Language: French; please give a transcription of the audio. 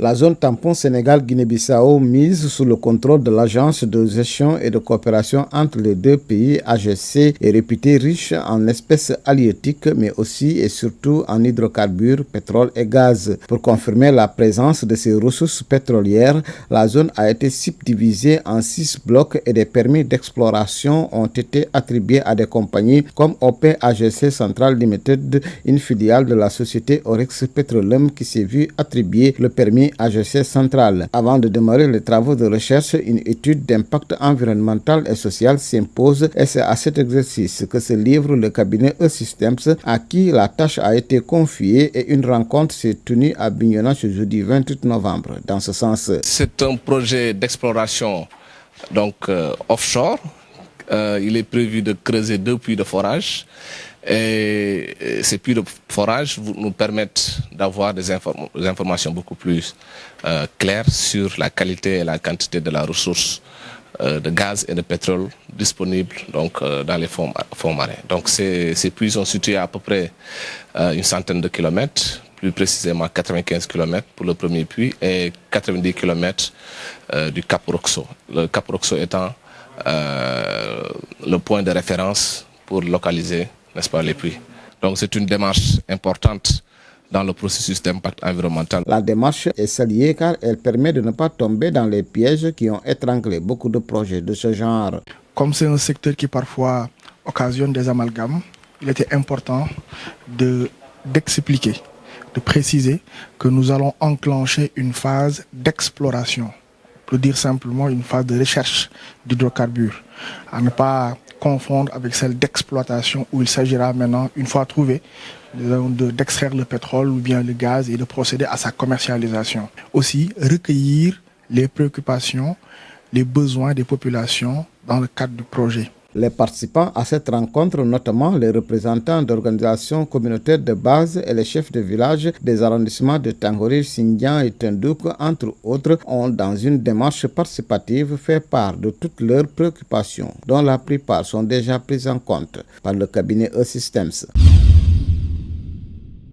La zone tampon Sénégal-Guinée-Bissau mise sous le contrôle de l'Agence de gestion et de coopération entre les deux pays, AGC, est réputée riche en espèces halieutiques, mais aussi et surtout en hydrocarbures, pétrole et gaz. Pour confirmer la présence de ces ressources pétrolières, la zone a été subdivisée en 6 blocs et des permis d'exploration ont été attribués à des compagnies comme OP AGC Central Limited, une filiale de la société Oryx Petroleum qui s'est vue attribuer le permis AGC Central. Avant de démarrer les travaux de recherche, une étude d'impact environnemental et social s'impose et c'est à cet exercice que se livre le cabinet E-Systems à qui la tâche a été confiée et une rencontre s'est tenue à Bignona ce jeudi 28 novembre. Dans ce sens, c'est un projet d'exploration offshore. Il est prévu de creuser 2 puits de forage. Et ces puits de forage nous permettent d'avoir des informations beaucoup plus claires sur la qualité et la quantité de la ressource de gaz et de pétrole disponible dans les fonds marins. Donc ces puits sont situés à peu près une centaine de kilomètres, plus précisément 95 km pour le premier puits et 90 km du Cap Roxo. Le Cap Roxo étant le point de référence pour localiser, n'est-ce pas, les puits. Donc c'est une démarche importante dans le processus d'impact environnemental. La démarche est saluée car elle permet de ne pas tomber dans les pièges qui ont étranglé beaucoup de projets de ce genre. Comme c'est un secteur qui parfois occasionne des amalgames, il était important d'expliquer, de préciser que nous allons enclencher une phase d'exploration, pour dire simplement une phase de recherche d'hydrocarbures, à ne pas confondre avec celle d'exploitation où il s'agira maintenant, une fois trouvé, d'extraire le pétrole ou bien le gaz et de procéder à sa commercialisation. Aussi, recueillir les préoccupations, les besoins des populations dans le cadre du projet. Les participants à cette rencontre, notamment les représentants d'organisations communautaires de base et les chefs de village des arrondissements de Tangori, Sindian et Tendouk, entre autres, ont dans une démarche participative fait part de toutes leurs préoccupations, dont la plupart sont déjà prises en compte par le cabinet E-Systems.